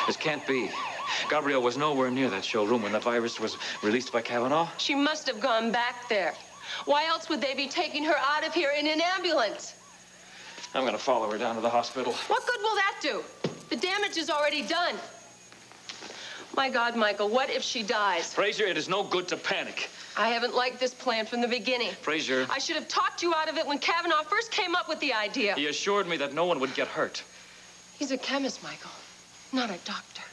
This can't be. Gabrielle was nowhere near that showroom when the virus was released by Kavanaugh. She must have gone back there. Why else would they be taking her out of here in an ambulance? I'm gonna follow her down to the hospital. What good will that do? The damage is already done. My God, Michael, what if she dies? Fraser, it is no good to panic. I haven't liked this plan from the beginning. Fraser. I should have talked you out of it when Kavanaugh first came up with the idea. He assured me that no one would get hurt. He's a chemist, Michael, not a doctor.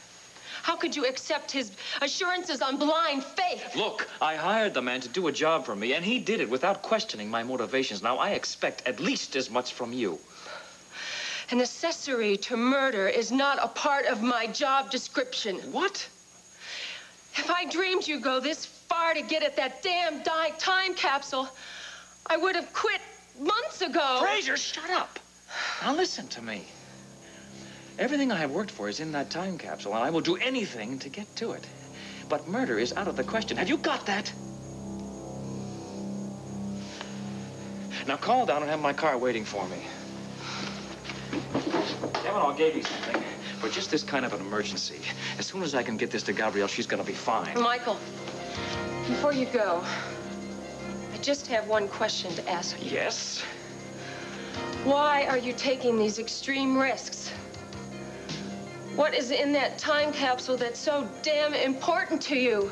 How could you accept his assurances on blind faith? Look, I hired the man to do a job for me, and he did it without questioning my motivations. Now, I expect at least as much from you. An accessory to murder is not a part of my job description. What? If I dreamed you'd go this far to get at that damn time capsule, I would have quit months ago. Fraser, shut up. Now listen to me. Everything I have worked for is in that time capsule, and I will do anything to get to it. But murder is out of the question. Have you got that? Now call down and have my car waiting for me. Kavanaugh gave me something for just this kind of an emergency. As soon as I can get this to Gabrielle, she's gonna be fine. Michael, before you go, I just have one question to ask you. Yes? Why are you taking these extreme risks? What is in that time capsule that's so damn important to you?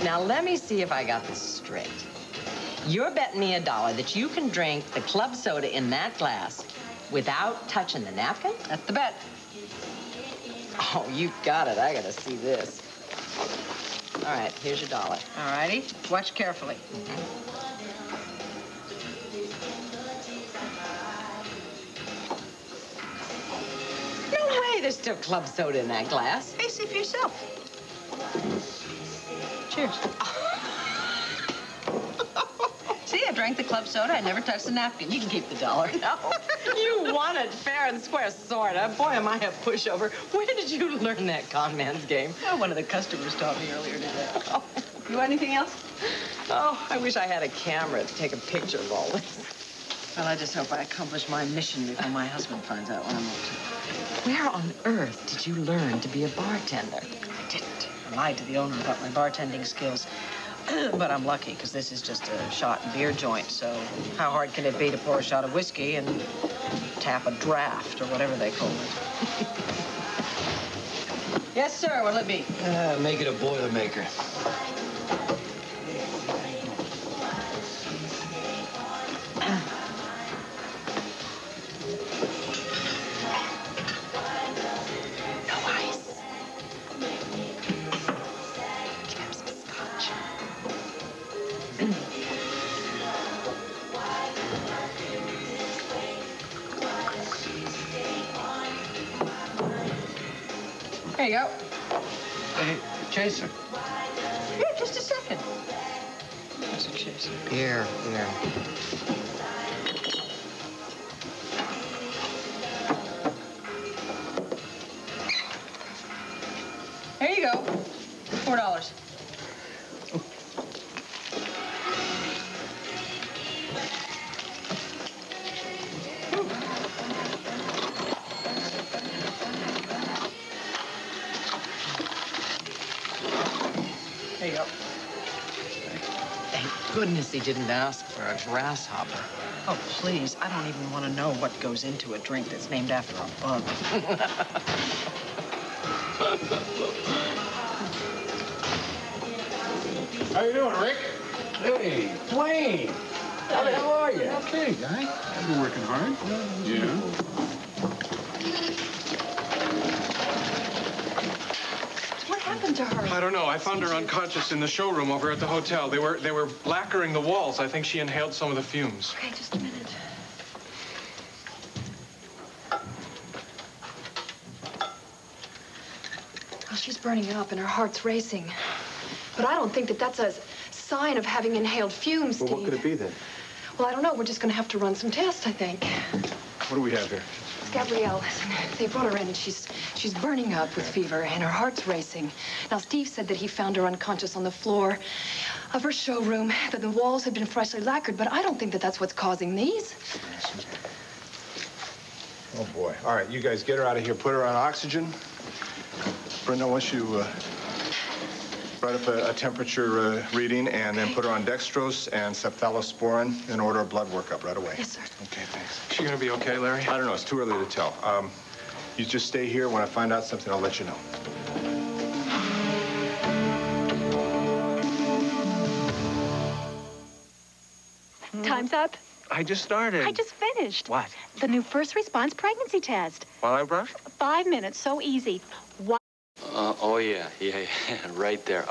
Now, let me see if I got this straight. You're betting me $1 that you can drink the club soda in that glass without touching the napkin? That's the bet. Oh, you got it. I gotta see this. All right, here's your $1. All righty. Watch carefully. No way there's still club soda in that glass. Hey, see for yourself. Cheers. See, I drank the club soda. I never touched the napkin. You can keep the $1. No, you wanted fair and square, sort of. Boy, am I a pushover. Where did you learn that con man's game? Oh, one of the customers taught me earlier today. Oh. You want anything else? Oh, I wish I had a camera to take a picture of all this. Well, I just hope I accomplish my mission before my husband finds out what I'm up to. Where on earth did you learn to be a bartender? I didn't. I lied to the owner about my bartending skills. But I'm lucky, because this is just a shot and beer joint, so how hard can it be to pour a shot of whiskey and tap a draft, or whatever they call it? Yes, sir, what'll it be? Make it a Boilermaker. There you go. Hey, Chaser. Yeah, just a second. There's a chaser. Here. There you go. $4. There you go. Thank goodness he didn't ask for a grasshopper. Oh, please. I don't even want to know what goes into a drink that's named after a bug. How you doing, Rick? Hey, Wayne. How the hell are you? Okay, guy. I've been working hard. Yeah. What happened to her? I don't know. I found her unconscious in the showroom over at the hotel. They were lacquering the walls. I think she inhaled some of the fumes. Okay, just a minute. Well, she's burning up and her heart's racing. But I don't think that that's a sign of having inhaled fumes, Steve. Well, what could it be then? Well, I don't know. We're just going to have to run some tests, I think. What do we have here? It's Gabrielle. Listen, they brought her in, and she's burning up with fever, and her heart's racing. Now, Steve said that he found her unconscious on the floor of her showroom, that the walls had been freshly lacquered, but I don't think that that's what's causing these. Oh, boy. All right, you guys get her out of here. Put her on oxygen. Brenda, I want you write up a temperature reading and then put her on dextrose and cephalosporin and order a blood workup right away. Yes, sir. Okay, thanks. Is she gonna be okay, Larry? I don't know. It's too early to tell. You just stay here. When I find out something, I'll let you know. Time's up. I just started. I just finished. What? The new first response pregnancy test. While I brush? 5 minutes, so easy. Oh, yeah, right there.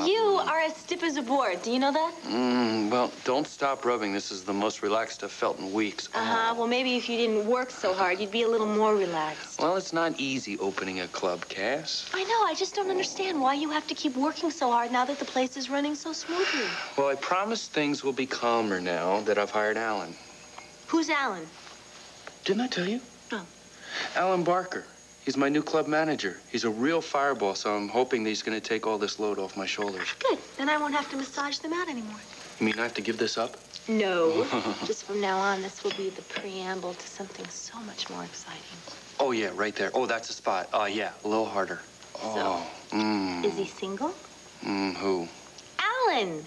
You are as stiff as a board. Do you know that? Well, don't stop rubbing. This is the most relaxed I've felt in weeks. Well, maybe if you didn't work so hard, you'd be a little more relaxed. Well, it's not easy opening a club, Cass. I know. I just don't understand why you have to keep working so hard now that the place is running so smoothly. Well, I promise things will be calmer now that I've hired Alan. Who's Alan? Didn't I tell you? No. Alan Barker. He's my new club manager. He's a real fireball, so I'm hoping that he's going to take all this load off my shoulders. Good. Then I won't have to massage them out anymore. You mean I have to give this up? No. Just from now on, this will be the preamble to something so much more exciting. Oh, yeah, right there. Oh, that's the spot. Yeah, a little harder. Oh, Is he single? Who? Alan!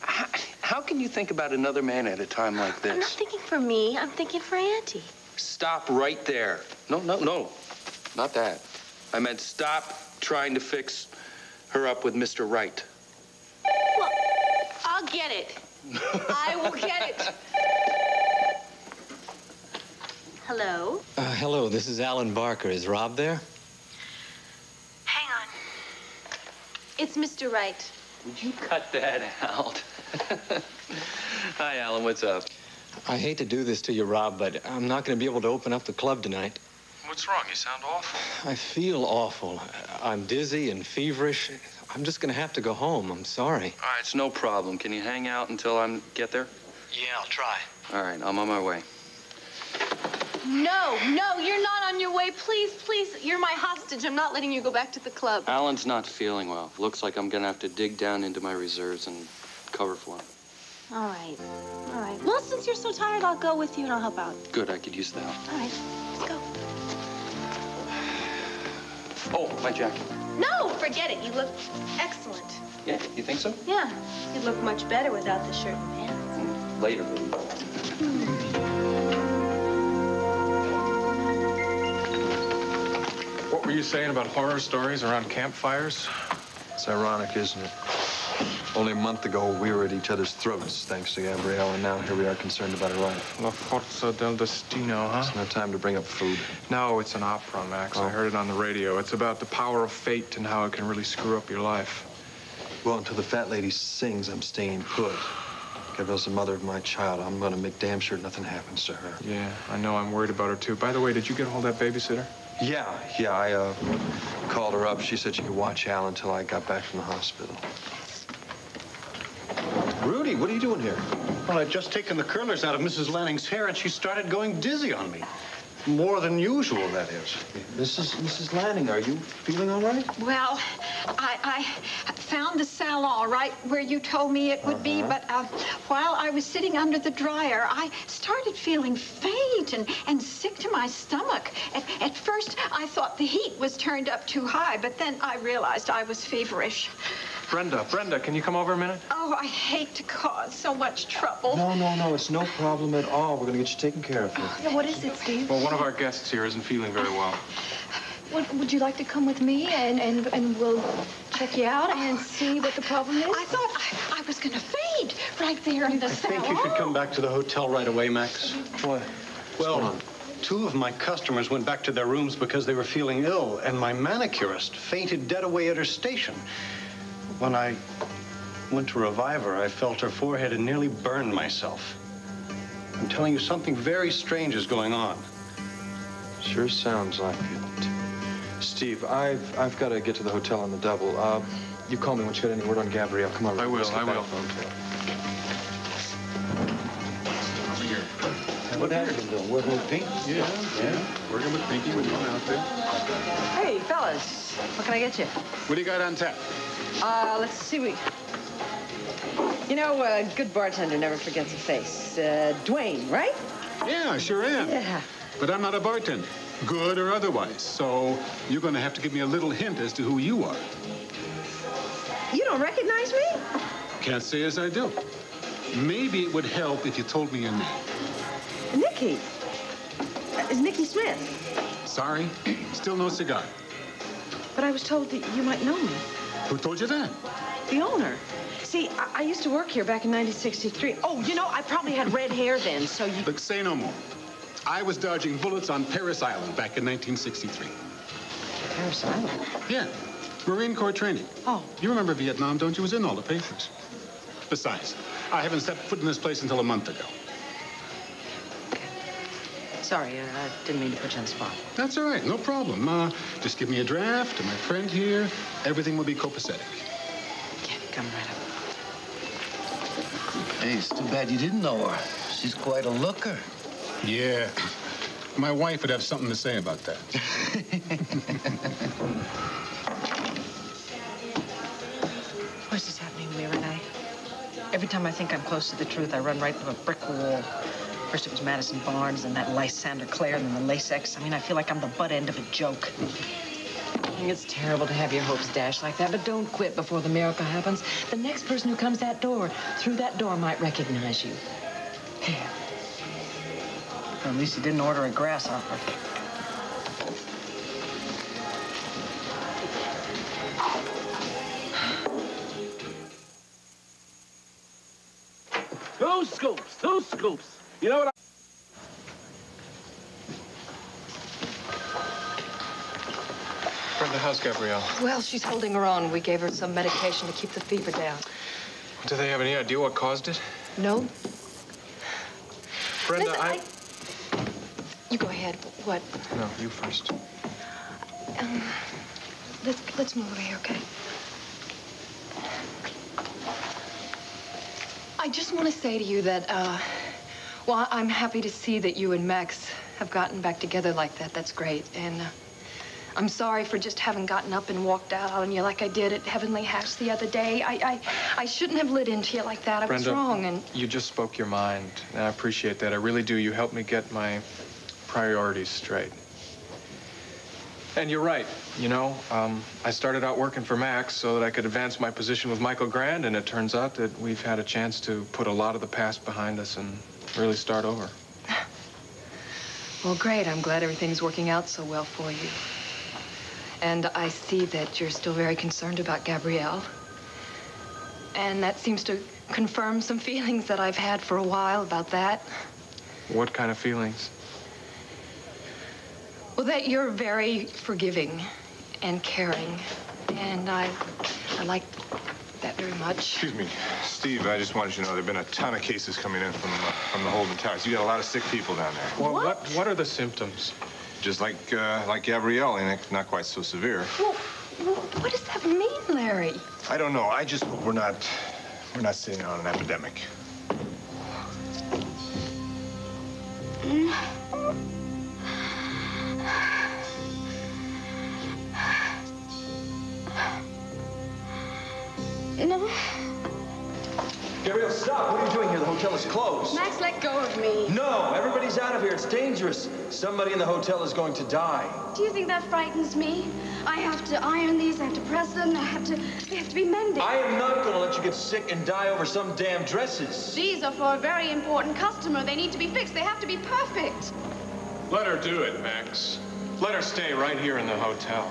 How can you think about another man at a time like this? I'm not thinking for me. I'm thinking for Auntie. Stop right there. No. Not that. I meant stop trying to fix her up with Mr. Right. Well, I'll get it. I will get it. Hello? Hello, this is Alan Barker. Is Rob there? Hang on. It's Mr. Wright. Would you cut that out? Hi, Alan. What's up? I hate to do this to you, Rob, but I'm not going to be able to open up the club tonight. What's wrong? You sound awful. I feel awful. I'm dizzy and feverish. I'm just going to have to go home. I'm sorry. All right, it's no problem. Can you hang out until I get there? Yeah, I'll try. All right, I'm on my way. No, you're not on your way. Please, you're my hostage. I'm not letting you go back to the club. Alan's not feeling well. Looks like I'm going to have to dig down into my reserves and cover for him. All right. Well, since you're so tired, I'll go with you and I'll help out. Good, I could use the help. All right, let's go. Oh, my jacket. No, forget it. You look excellent. Yeah, you think so? Yeah, you'd look much better without the shirt and pants. Later. What were you saying about horror stories around campfires? It's ironic, isn't it? Only a month ago, we were at each other's throats, thanks to Gabrielle, and now here we are concerned about her life. La Forza del Destino, huh? It's no time to bring up food. No, it's an opera, Max. I heard it on the radio. It's about the power of fate and how it can really screw up your life. Well, until the fat lady sings, I'm staying put. Gabrielle's the mother of my child. I'm going to make damn sure nothing happens to her. Yeah, I know. I'm worried about her, too. By the way, did you get a hold of that babysitter? Yeah, I called her up. She said she could watch Al until I got back from the hospital. Rudy, what are you doing here? Well, I'd just taken the curlers out of Mrs. Lanning's hair, and she started going dizzy on me. More than usual, that is. Mrs. Lanning, are you feeling all right? Well, I found the salon right where you told me it would be, but while I was sitting under the dryer, I started feeling faint and sick to my stomach. At first, I thought the heat was turned up too high, but then I realized I was feverish. Brenda, can you come over a minute? Oh, I hate to cause so much trouble. No, it's no problem at all. We're going to get you taken care of. Yeah, what is it, Steve? Well, one of our guests here isn't feeling very well. Would you like to come with me and we'll check you out and see what the problem is? I thought I was going to faint right there in the salon. I think you should come back to the hotel right away, Max. What? Well, 2 of my customers went back to their rooms because they were feeling ill, and my manicurist fainted dead away at her station. When I went to revive her, I felt her forehead and nearly burned myself. I'm telling you, something very strange is going on. Sure sounds like it. Steve, I've got to get to the hotel on the double. You call me once you get any word on Gabrielle. Come on, I will. What happened, Bill? Working with Pink? Yeah. Working with Pinky with one outfit. Hey, fellas, what can I get you? What do you got on tap? Let's see. You know, a good bartender never forgets a face. Dwayne, right? Yeah, I sure am. Yeah. But I'm not a bartender, good or otherwise. So you're going to have to give me a little hint as to who you are. You don't recognize me? Can't say as I do. Maybe it would help if you told me your name. Nikki. Is Nikki Smith. Sorry, still no cigar. But I was told that you might know me. Who told you that? The owner. See, I used to work here back in 1963. Oh, you know, I probably had red hair then, so you... Look, say no more. I was dodging bullets on Parris Island back in 1963. Parris Island? Yeah, Marine Corps training. Oh. You remember Vietnam, don't you? It was in all the papers. Besides, I haven't stepped foot in this place until a month ago. Sorry, I didn't mean to put you on the spot. That's all right, no problem. Just give me a draft to my friend here. Everything will be copacetic. Yeah, come right up. Hey, it's too bad you didn't know her. She's quite a looker. Yeah. My wife would have something to say about that. What is this happening to me, Renee? Every time I think I'm close to the truth, I run right through a brick wall. First it was Madison Barnes, then that Lysander Clare, then the Lace-X. I mean, I feel like I'm the butt end of a joke. It's terrible to have your hopes dashed like that, but don't quit before the miracle happens. The next person who comes through that door might recognize you. Yeah. Well, at least he didn't order a grasshopper. Two scoops. You know what Brenda, how's Gabrielle? Well, she's holding her own. We gave her some medication to keep the fever down. Do they have any idea what caused it? No. Brenda, Listen, You go ahead. What? No, you first. Let's move over here, okay? I just want to say to you that, well, I'm happy to see that you and Max have gotten back together like that. That's great. And I'm sorry for just having gotten up and walked out on you like I did at Heavenly Hatch the other day. I shouldn't have lit into you like that. I was wrong. And you just spoke your mind, and I appreciate that. I really do. You helped me get my priorities straight. And you're right. You know, I started out working for Max so that I could advance my position with Michael Grand, and it turns out that we've had a chance to put a lot of the past behind us and really start over. Well, great. I'm glad everything's working out so well for you. And I see that you're still very concerned about Gabrielle. And that seems to confirm some feelings that I've had for a while about that. What kind of feelings? Well, that you're very forgiving and caring. And I like that very much. Excuse me, Steve, I just wanted you to know there have been a ton of cases coming in from the Holden Towers. You got a lot of sick people down there. Well, what are the symptoms? Just like Gabrielle, and not quite so severe. Well, what does that mean, Larry? I don't know. I just we're not sitting on an epidemic. No. Gabrielle, stop. What are you doing here? The hotel is closed. Max, let go of me. No, everybody's out of here. It's dangerous. Somebody in the hotel is going to die. Do you think that frightens me? I have to iron these, I have to press them, they have to be mended. I am not going to let you get sick and die over some damn dresses. These are for a very important customer. They need to be fixed. They have to be perfect. Let her do it, Max. Let her stay right here in the hotel.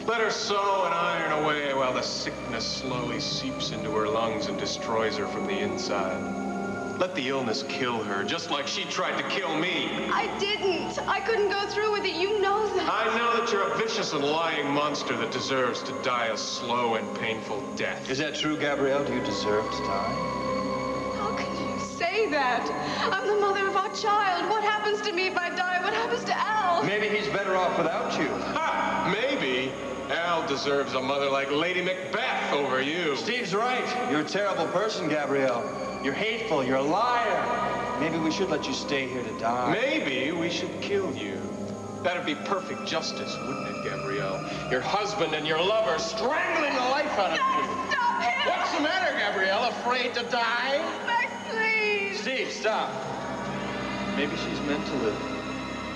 Let her sew and iron away while the sickness slowly seeps into her lungs and destroys her from the inside. Let the illness kill her, just like she tried to kill me. I didn't. I couldn't go through with it. You know that. I know that you're a vicious and lying monster that deserves to die a slow and painful death. Is that true, Gabrielle? Do you deserve to die? How can you say that? I'm the mother of our child. What happens to me if I die? What happens to Al? Maybe he's better off without you. Ha! Maybe. Al deserves a mother like Lady Macbeth over you. Steve's right. You're a terrible person, Gabrielle. You're hateful. You're a liar. Maybe we should let you stay here to die. Maybe we should kill you. That'd be perfect justice, wouldn't it, Gabrielle? Your husband and your lover strangling the life out of you. Stop him! What's the matter, Gabrielle? Afraid to die? Max, please! Steve, stop. Maybe she's meant to live.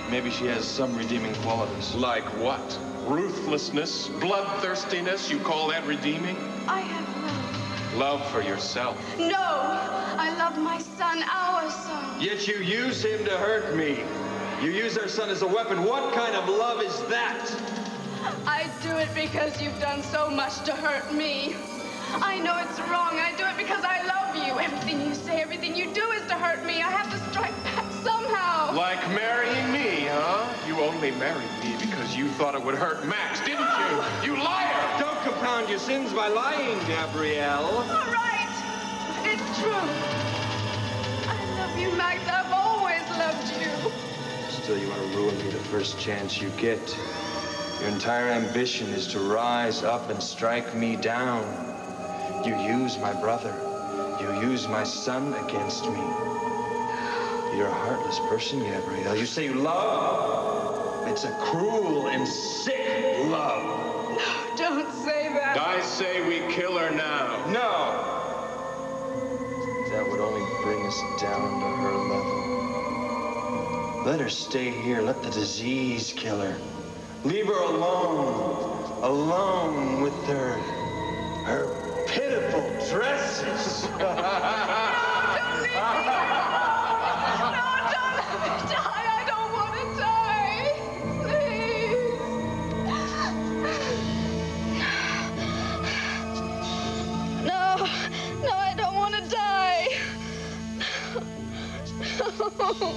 Maybe she has some redeeming qualities. Like what? Ruthlessness? Bloodthirstiness? You call that redeeming? I have love. Love for yourself. No! I love my son, our son. Yet you use him to hurt me. You use our son as a weapon. What kind of love is that? I do it because you've done so much to hurt me. I know it's wrong. I do it because I love you. Everything you say, everything you do is to hurt me. I have to strike back somehow. Like marrying me, huh? You only married me because you thought it would hurt Max, didn't you? You liar! Don't compound your sins by lying, Gabrielle. All right. It's true. I love you, Max. I've always loved you. Still, you want to ruin me the first chance you get. Your entire ambition is to rise up and strike me down. You use my brother. You use my son against me. You're a heartless person, Gabrielle. You say you love? It's a cruel and sick love. Don't say that. I say we kill her now. No. That would only bring us down to her level. Let her stay here. Let the disease kill her. Leave her alone. Alone with her pitiful dresses. No, don't leave me. No, don't let me die. I don't want to die. Please. No, I don't want to die. No.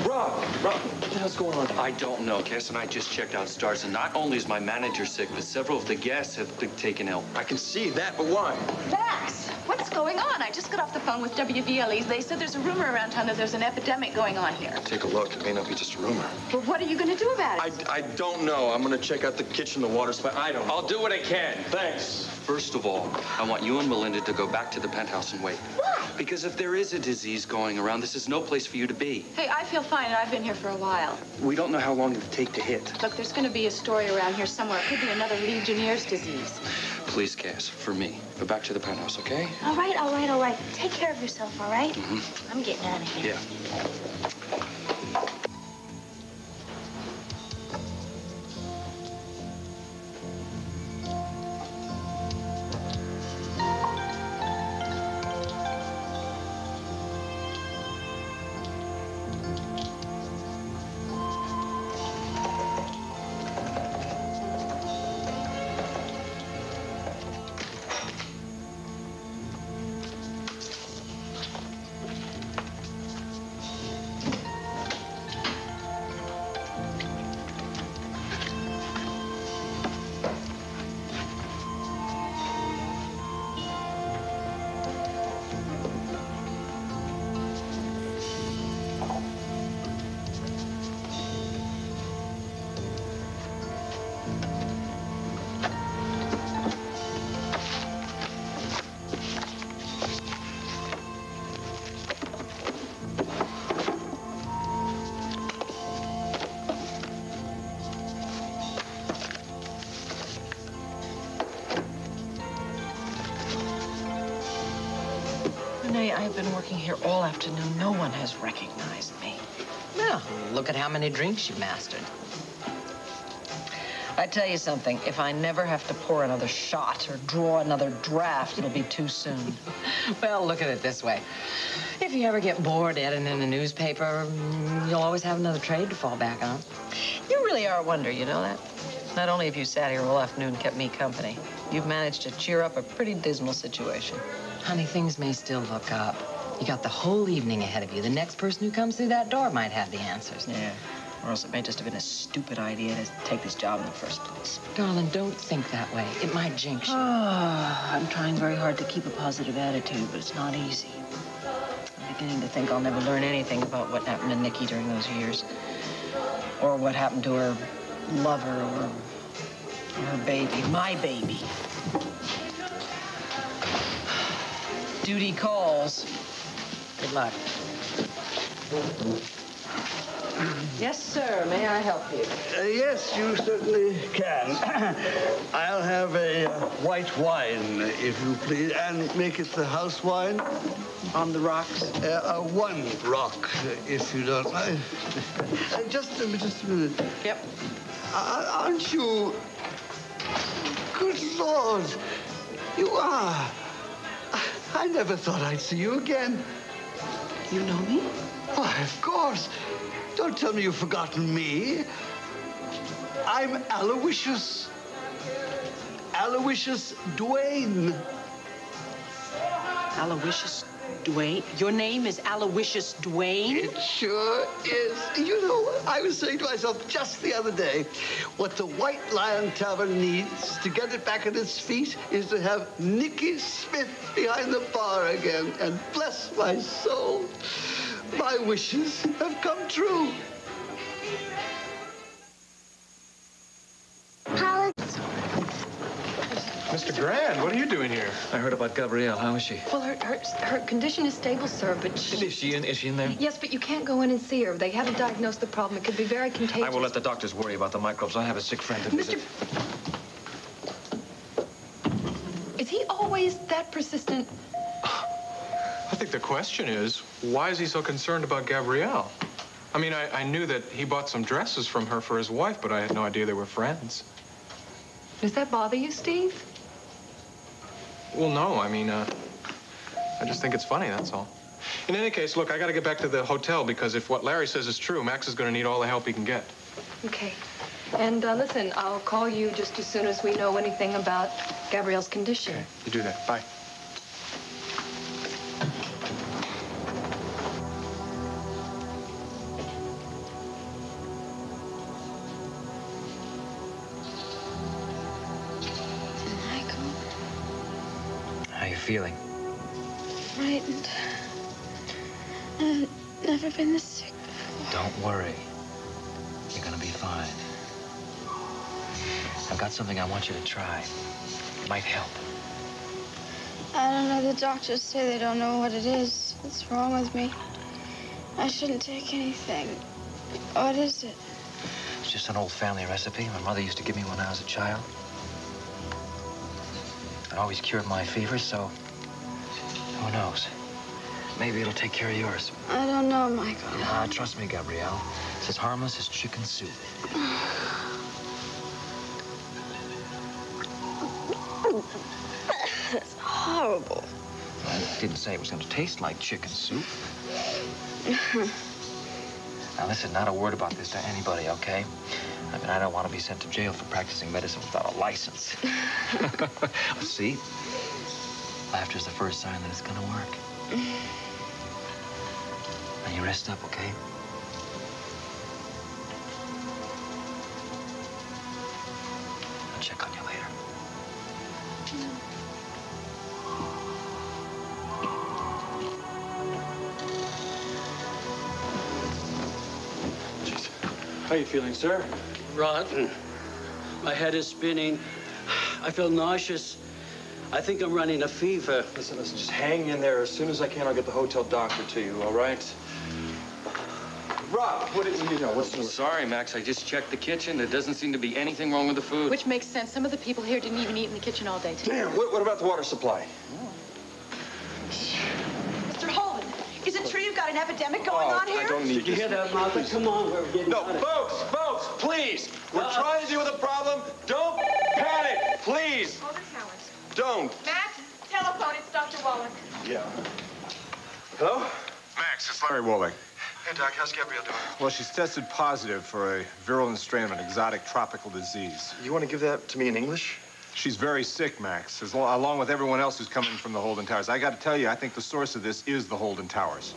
Rob, what the hell's going on here? I don't know. Cass and I just checked out Stars, and not only is my manager sick, but several of the guests have been taken ill. I can see that, but why? Max, what's going on? I just got off the phone with WVLEs. They said there's a rumor around town that there's an epidemic going on here. Take a look. It may not be just a rumor. Well, what are you going to do about it? I don't know. I'm going to check out the kitchen, the water supply. I don't know. I'll do what I can. Thanks. First of all, I want you and Melinda to go back to the penthouse and wait. Why? Because if there is a disease going around, this is no place for you to be. Hey, I feel fine, and I've been here for a while. We don't know how long it'll take to hit. Look, there's going to be a story around here somewhere. It could be another Legionnaire's disease. Please, Cass, for me, go back to the penthouse, okay? All right, all right, all right. Take care of yourself, all right? Mm-hmm. I'm getting out of here. Yeah. Renee, I've been working here all afternoon. No one has recognized me. Well, look at how many drinks you've mastered. I tell you something, if I never have to pour another shot or draw another draft, it'll be too soon. Well, look at it this way. If you ever get bored editing in the newspaper, you'll always have another trade to fall back on. You really are a wonder, you know that? Not only have you sat here all afternoon and kept me company, you've managed to cheer up a pretty dismal situation. Honey, things may still look up. You got the whole evening ahead of you. The next person who comes through that door might have the answers. Yeah. Or else it may just have been a stupid idea to take this job in the first place. Darling, don't think that way. It might jinx you. I'm trying very hard to keep a positive attitude, but it's not easy. I'm beginning to think I'll never learn anything about what happened to Nikki during those years. Or what happened to her lover or her baby. My baby. Duty calls. Good luck. Yes, sir. May I help you? Yes, you certainly can. I'll have a white wine, if you please, and make it the house wine. On the rocks? One rock, if you don't mind. Just a minute. Yep. Aren't you... Good Lord, you are. I never thought I'd see you again. You know me? Why, of course. Don't tell me you've forgotten me. I'm Aloysius. Aloysius Duane. Aloysius Duane? Your name is Aloysius Duane? It sure is. You know, I was saying to myself just the other day, what the White Lion Tavern needs to get it back on its feet is to have Nicky Smith behind the bar again. And bless my soul, my wishes have come true. Mr. Grand, what are you doing here? I heard about Gabrielle. How is she? Well, her condition is stable, sir, but Is she in there? Yes, but you can't go in and see her. They haven't diagnosed the problem. It could be very contagious. I will let the doctors worry about the microbes. I have a sick friend to visit. Is he always that persistent? I think the question is, why is he so concerned about Gabrielle? I mean, I knew that he bought some dresses from her for his wife, but I had no idea they were friends. Does that bother you, Steve? Well, no. I mean, I just think it's funny, that's all. In any case, look, I got to get back to the hotel because if what Larry says is true, Max is going to need all the help he can get. Okay. And listen, I'll call you just as soon as we know anything about Gabrielle's condition. Okay, you do that. Bye. How are you feeling? Frightened. I've never been this sick before. Don't worry. You're gonna be fine. I've got something I want you to try. It might help. I don't know. The doctors say they don't know what it is. What's wrong with me? I shouldn't take anything. What is it? It's just an old family recipe. My mother used to give me when I was a child. It always cured my fever, so who knows? Maybe it'll take care of yours. I don't know, Michael. Trust me, Gabrielle. It's as harmless as chicken soup. That's horrible. I didn't say it was going to taste like chicken soup. Now, listen, not a word about this to anybody, okay? I mean, I don't want to be sent to jail for practicing medicine without a license. See? Laughter's the first sign that it's going to work. Now, you rest up, okay? I'll check on you later. How are you feeling, sir? Rotten. My head is spinning. I feel nauseous. I think I'm running a fever. Listen, just hang in there. As soon as I can, I'll get the hotel doctor to you, all right? Rob, what is, you know, what's the... Sorry, Max. I just checked the kitchen. There doesn't seem to be anything wrong with the food. Which makes sense. Some of the people here didn't even eat in the kitchen all day today. Damn, what about the water supply? Mr. Holden, is it true you've got an epidemic going on here? I don't need Did you hear that, Martha? Come on, we're getting No, out of folks, please. We're trying to deal with the problem. Don't panic, please. Hold the towers. Don't. Matt, telephone. It's Dr. Wallach. Yeah. Hello? Max, it's Larry Wolling. Hey, Doc, how's Gabrielle doing? Well, she's tested positive for a virulent strain of an exotic tropical disease. You want to give that to me in English? She's very sick, Max, along with everyone else who's coming from the Holden Towers. I got to tell you, I think the source of this is the Holden Towers.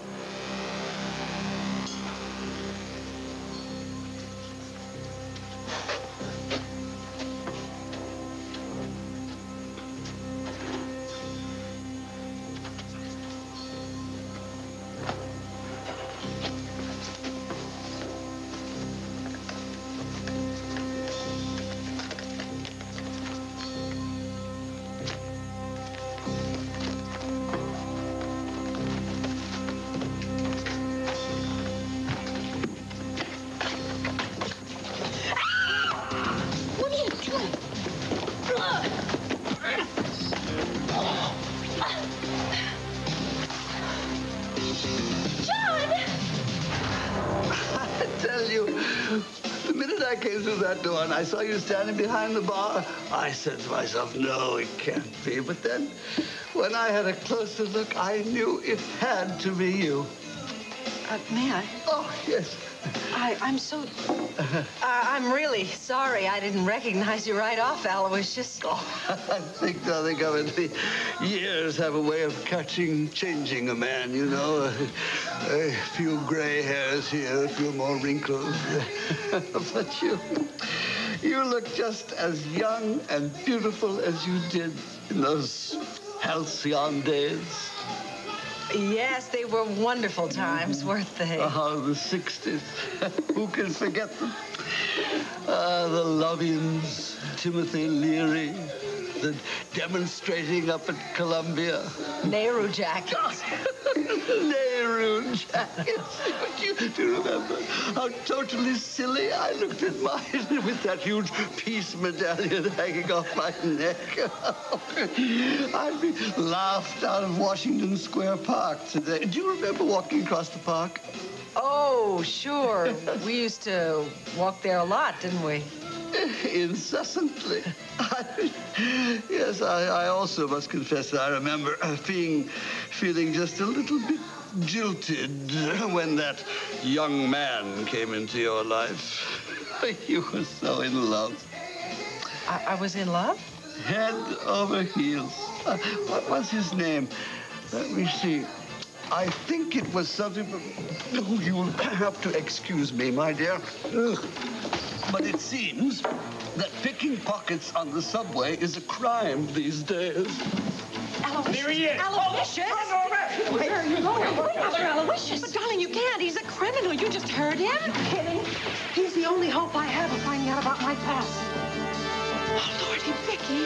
that door and I saw you standing behind the bar, I said to myself, no, it can't be. But then, when I had a closer look, I knew it had to be you. May I? Oh, yes. I'm so... I'm really sorry I didn't recognize you right off, Aloysius. Oh, I think nothing of it. The years have a way of changing a man, you know. A few gray hairs here, a few more wrinkles. But you look just as young and beautiful as you did in those halcyon days. Yes, they were wonderful times, weren't they? Oh, the 60s. Who can forget them? The Lovians, Timothy Leary, the demonstrating up at Columbia. Nehru jackets. Nehru jackets. Do you remember how totally silly I looked at mine with that huge peace medallion hanging off my neck? I'd be laughed out of Washington Square Park today. Do you remember walking across the park? Oh, sure. We used to walk there a lot, didn't we? Incessantly. Yes, I also must confess that I remember feeling just a little bit jilted when that young man came into your life. You were so in love. I was in love? Head over heels. What was his name? Let me see. I think it was something... Oh, you'll have to excuse me, my dear. Ugh. But it seems that picking pockets on the subway is a crime these days. Aloysius! There he is. Aloysius! Oh, run over! Where are you going? Wait, Mother Aloysius! But, darling, you can't. He's a criminal. You just heard him. Are you kidding? He's the only hope I have of finding out about my past. Oh, Lordy, Vicky.